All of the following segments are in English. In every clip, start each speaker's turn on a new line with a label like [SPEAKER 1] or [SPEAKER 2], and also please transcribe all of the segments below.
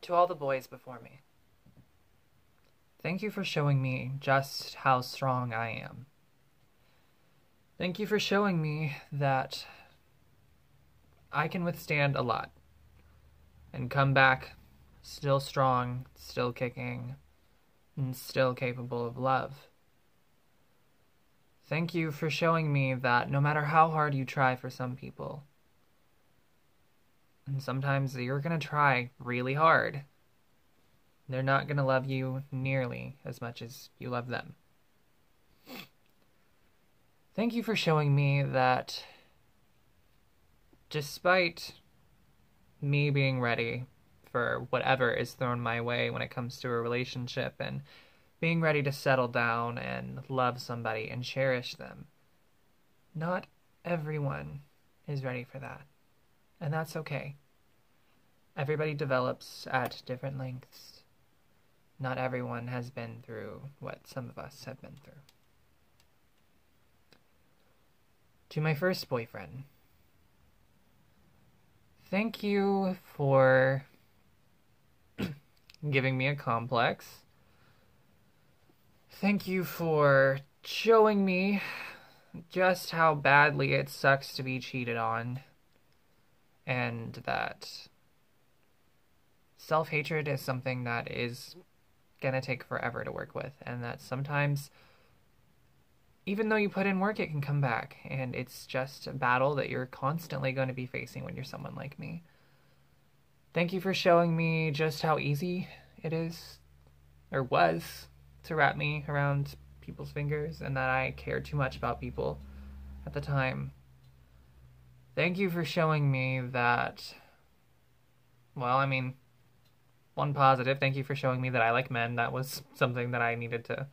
[SPEAKER 1] To all the boys before me, thank you for showing me just how strong I am. Thank you for showing me that I can withstand a lot and come back still strong, still kicking, and still capable of love. Thank you for showing me that no matter how hard you try for some people, and sometimes you're gonna try really hard, they're not gonna love you nearly as much as you love them. Thank you for showing me that despite me being ready for whatever is thrown my way when it comes to a relationship and being ready to settle down and love somebody and cherish them, not everyone is ready for that. And that's okay. Everybody develops at different lengths. Not everyone has been through what some of us have been through. To my first boyfriend, thank you for giving me a complex. Thank you for showing me just how badly it sucks to be cheated on, and that self-hatred is something that is gonna take forever to work with, and that sometimes, even though you put in work, it can come back, and it's just a battle that you're constantly going to be facing when you're someone like me. Thank you for showing me just how easy it is, or was, to wrap me around people's fingers, and that I cared too much about people at the time. Thank you for showing me that, well, I mean, one positive, thank you for showing me that I like men. That was something that I needed to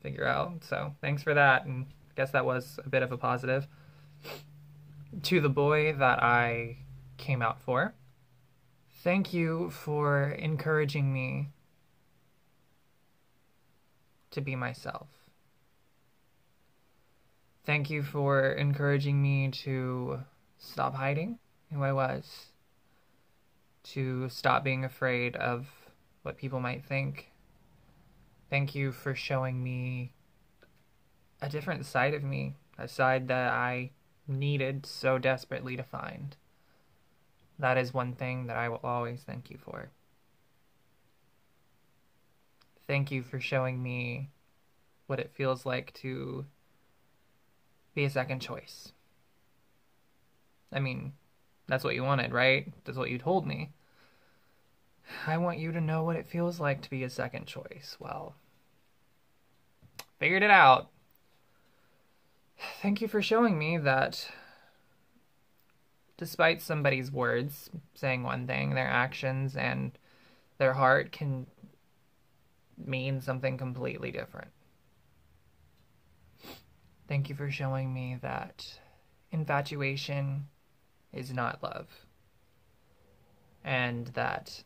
[SPEAKER 1] figure out. So thanks for that, and I guess that was a bit of a positive. To the boy that I came out for, thank you for encouraging me to be myself. Thank you for encouraging me to stop hiding who I was, to stop being afraid of what people might think. Thank you for showing me a different side of me, a side that I needed so desperately to find. That is one thing that I will always thank you for. Thank you for showing me what it feels like to be a second choice. I mean, that's what you wanted, right? That's what you told me. I want you to know what it feels like to be a second choice. Well, figured it out. Thank you for showing me that despite somebody's words saying one thing, their actions and their heart can mean something completely different. Thank you for showing me that infatuation is not love, and that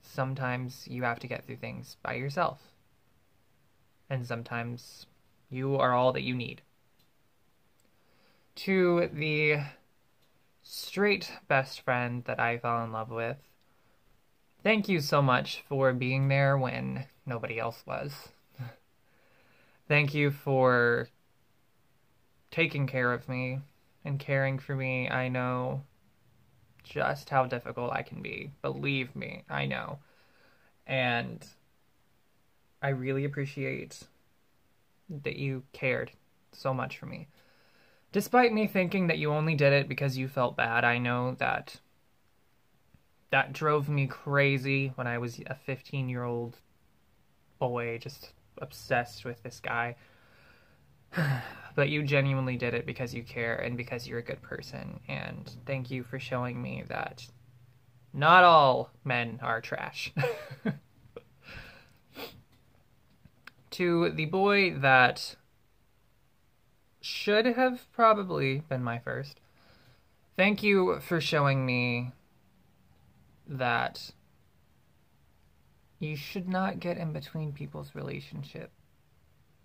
[SPEAKER 1] sometimes you have to get through things by yourself, and sometimes you are all that you need. To the straight best friend that I fell in love with, thank you so much for being there when nobody else was. Thank you for taking care of me and caring for me. I know just how difficult I can be. Believe me, I know. And I really appreciate that you cared so much for me. Despite me thinking that you only did it because you felt bad, I know that that drove me crazy when I was a 15-year-old boy, just obsessed with this guy. But you genuinely did it because you care and because you're a good person. And thank you for showing me that not all men are trash. To the boy that should have probably been my first, thank you for showing me that you should not get in between people's relationship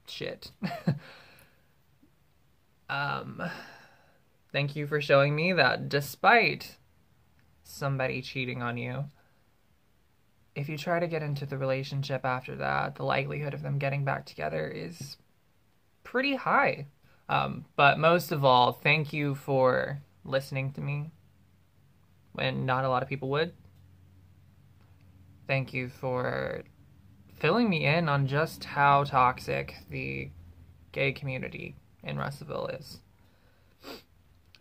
[SPEAKER 1] shit. Thank you for showing me that despite somebody cheating on you, if you try to get into the relationship after that, the likelihood of them getting back together is pretty high. But most of all, thank you for listening to me when not a lot of people would. Thank you for filling me in on just how toxic the gay community in Russellville is.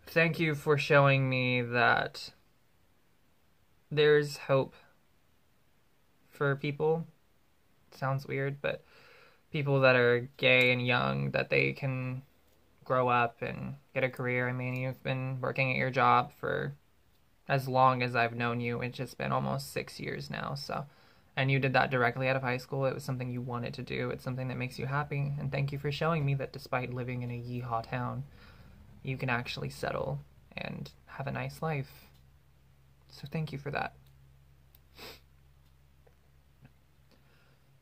[SPEAKER 1] Thank you for showing me that there's hope for people. Sounds weird, but people that are gay and young, that they can grow up and get a career. I mean, you've been working at your job for as long as I've known you. It's just been almost 6 years now, so. And you did that directly out of high school. It was something you wanted to do. It's something that makes you happy. And thank you for showing me that despite living in a yeehaw town, you can actually settle and have a nice life. So thank you for that.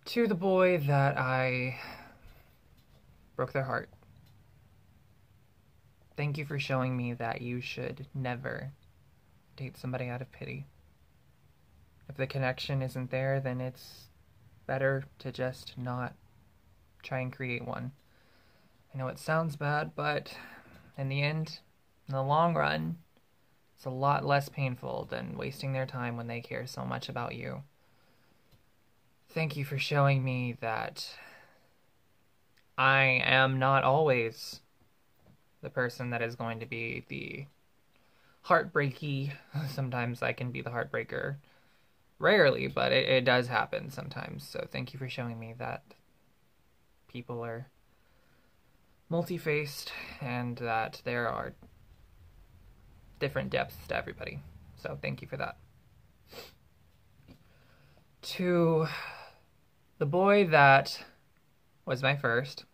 [SPEAKER 1] To the boy that I broke their heart, thank you for showing me that you should never date somebody out of pity. If the connection isn't there, then it's better to just not try and create one. I know it sounds bad, but in the end, in the long run, it's a lot less painful than wasting their time when they care so much about you. Thank you for showing me that I am not always the person that is going to be the heartbreaky. Sometimes I can be the heartbreaker. Rarely, but it does happen sometimes. So thank you for showing me that people are multi-faced and that there are different depths to everybody. So thank you for that. To the boy that was my first,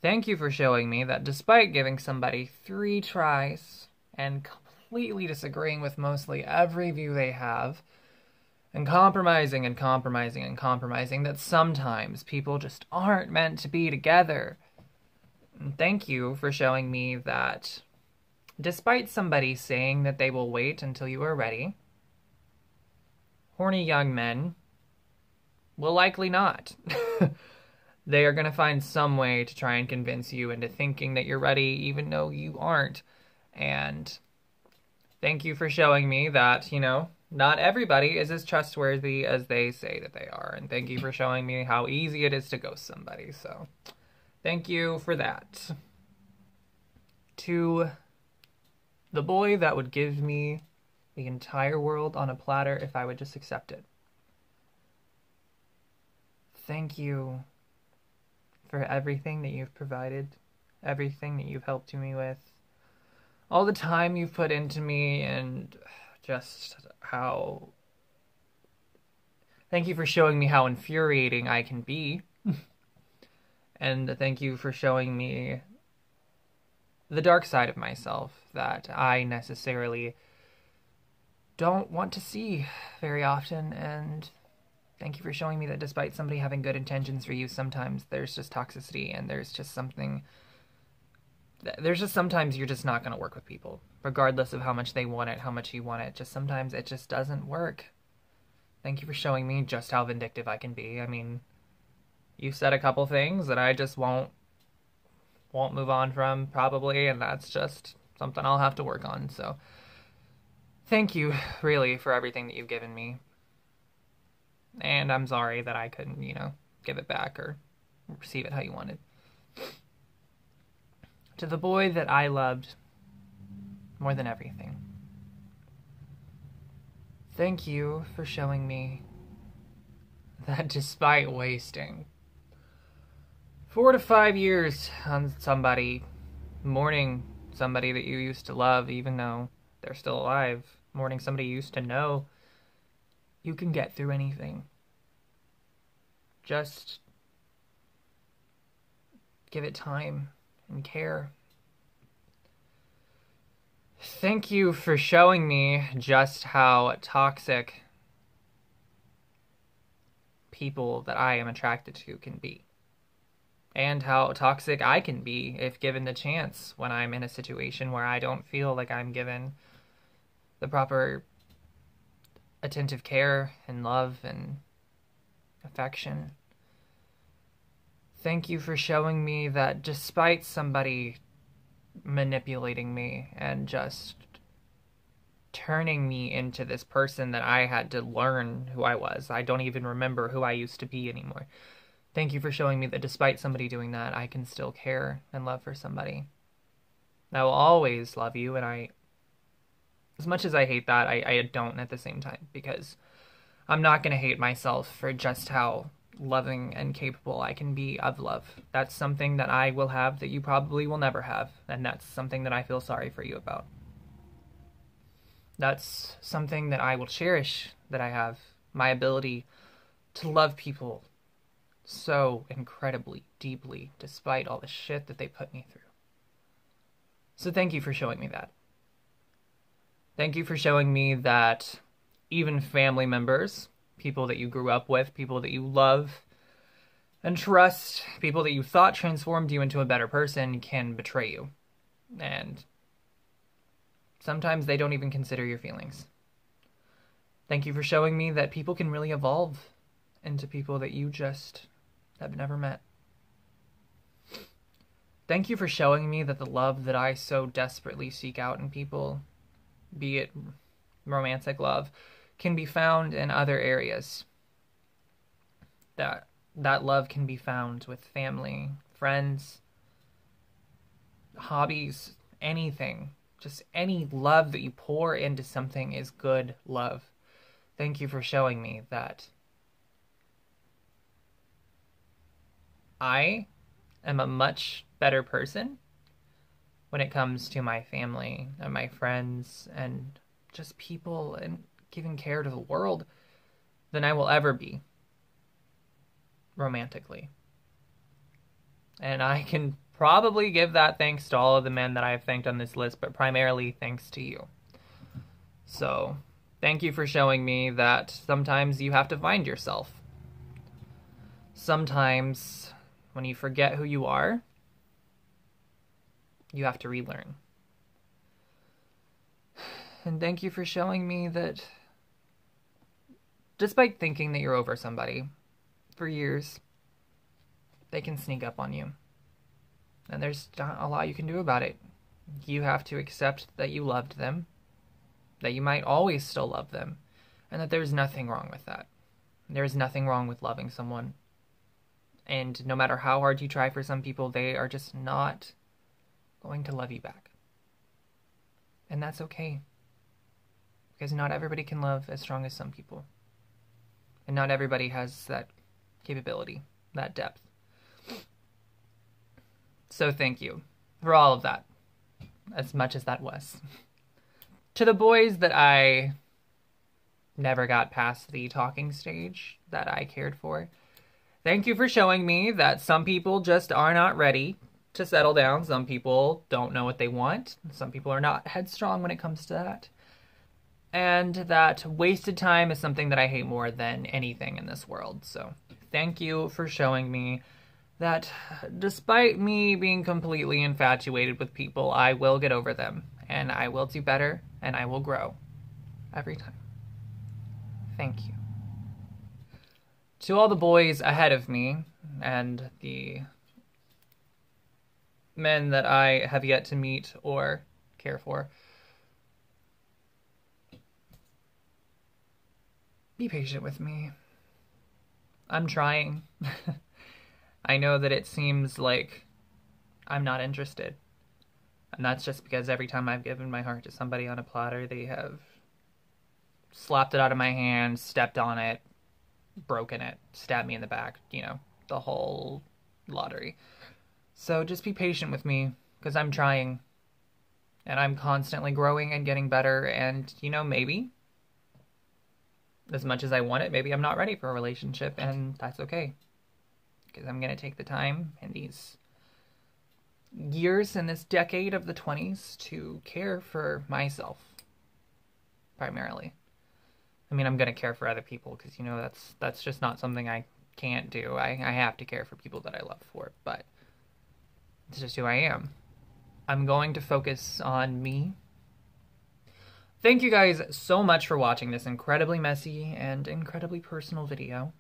[SPEAKER 1] thank you for showing me that despite giving somebody 3 tries and completely disagreeing with mostly every view they have, and compromising and compromising and compromising, that sometimes people just aren't meant to be together. And thank you for showing me that despite somebody saying that they will wait until you are ready, horny young men will likely not. They are going to find some way to try and convince you into thinking that you're ready, even though you aren't. And thank you for showing me that, not everybody is as trustworthy as they say that they are. And thank you for showing me how easy it is to ghost somebody. So thank you for that. To the boy that would give me the entire world on a platter if I would just accept it. Thank you for everything that you've provided, everything that you've helped me with, all the time you've put into me, and just how... Thank you for showing me how infuriating I can be. And thank you for showing me the dark side of myself that I necessarily don't want to see very often. And thank you for showing me that despite somebody having good intentions for you, sometimes there's just toxicity, and there's just sometimes you're just not going to work with people, regardless of how much they want it, how much you want it. Just sometimes it just doesn't work. Thank you for showing me just how vindictive I can be. I mean, you said a couple things that I just won't move on from, probably, and that's just something I'll have to work on. So thank you, really, for everything that you've given me. And I'm sorry that I couldn't, give it back or receive it how you wanted. To the boy that I loved more than everything, thank you for showing me that despite wasting 4 to 5 years on somebody, mourning somebody that you used to love even though they're still alive, mourning somebody you used to know, you can get through anything. Just give it time and care. Thank you for showing me just how toxic people that I am attracted to can be. And how toxic I can be if given the chance when I'm in a situation where I don't feel like I'm given the proper attentive care and love and affection. Thank you for showing me that despite somebody manipulating me and just turning me into this person that I had to learn who I was, I don't even remember who I used to be anymore. Thank you for showing me that despite somebody doing that, I can still care and love for somebody. I will always love you, and as much as I hate that, I don't at the same time, because I'm not going to hate myself for just how loving and capable I can be of love. That's something that I will have that you probably will never have, and that's something that I feel sorry for you about. That's something that I will cherish, that I have my ability to love people so incredibly deeply, despite all the shit that they put me through. So thank you for showing me that. Thank you for showing me that even family members, people that you grew up with, people that you love and trust, people that you thought transformed you into a better person, can betray you. And sometimes they don't even consider your feelings. Thank you for showing me that people can really evolve into people that you just have never met. Thank you for showing me that the love that I so desperately seek out in people, be it romantic love, can be found in other areas. That love can be found with family, friends, hobbies, anything. Just any love that you pour into something is good love. Thank you for showing me that I am a much better person when it comes to my family and my friends and just people and giving care to the world than I will ever be romantically. And I can probably give that thanks to all of the men that I've thanked on this list, but primarily thanks to you. So, thank you for showing me that sometimes you have to find yourself. Sometimes, when you forget who you are, you have to relearn. And thank you for showing me that despite thinking that you're over somebody for years, they can sneak up on you. And there's not a lot you can do about it. You have to accept that you loved them, that you might always still love them, and that there's nothing wrong with that. There's nothing wrong with loving someone. And no matter how hard you try for some people, they are just not going to love you back. And that's okay. Because not everybody can love as strong as some people. And not everybody has that capability, that depth. So thank you for all of that, as much as that was. To the boys that I never got past the talking stage that I cared for, thank you for showing me that some people just are not ready to settle down. Some people don't know what they want. Some people are not headstrong when it comes to that. And that wasted time is something that I hate more than anything in this world. So thank you for showing me that despite me being completely infatuated with people, I will get over them, and I will do better, and I will grow every time. Thank you. To all the boys ahead of me, and the men that I have yet to meet or care for, be patient with me. I'm trying. I know that it seems like I'm not interested. And that's just because every time I've given my heart to somebody on a platter, they have slapped it out of my hand, stepped on it, broken it, stabbed me in the back, the whole lottery. So just be patient with me, because I'm trying. And I'm constantly growing and getting better, and, maybe, as much as I want it, maybe I'm not ready for a relationship, and that's okay. Because I'm going to take the time in these years, in this decade of the 20s, to care for myself, primarily. I mean, I'm going to care for other people, because, that's just not something I can't do. I have to care for people that I love for, but it's just who I am. I'm going to focus on me, thank you guys so much for watching this incredibly messy and incredibly personal video.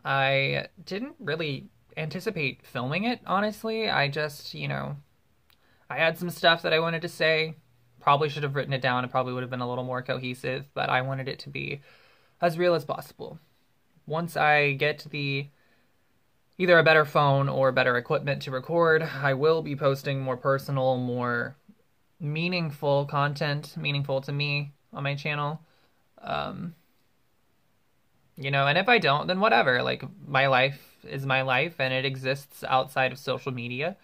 [SPEAKER 1] I didn't really anticipate filming it, honestly. I just, I had some stuff that I wanted to say. Probably should have written it down. It probably would have been a little more cohesive, but I wanted it to be as real as possible. Once I get the either a better phone or better equipment to record, I will be posting more personal, more meaningful content, meaningful to me on my channel. Um, and if I don't, then whatever. Like, my life is my life and it exists outside of social media.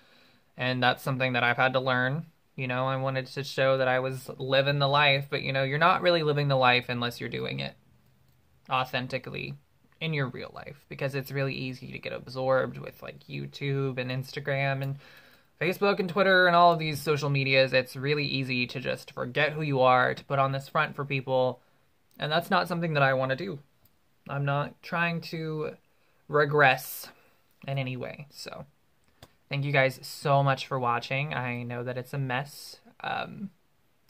[SPEAKER 1] And that's something that I've had to learn. I wanted to show that I was living the life, but you're not really living the life unless you're doing it authentically in your real life, because it's really easy to get absorbed with like YouTube and Instagram and Facebook and Twitter and all of these social medias. It's really easy to just forget who you are, to put on this front for people, and that's not something that I want to do. I'm not trying to regress in any way. So thank you guys so much for watching. I know that it's a mess, and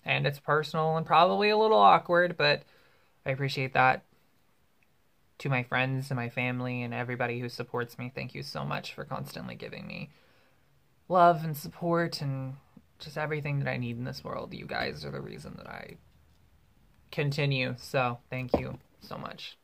[SPEAKER 1] it's personal and probably a little awkward, but I appreciate that. To my friends and my family and everybody who supports me, thank you so much for constantly giving me love and support and just everything that I need in this world. You guys are the reason that I continue, so thank you so much.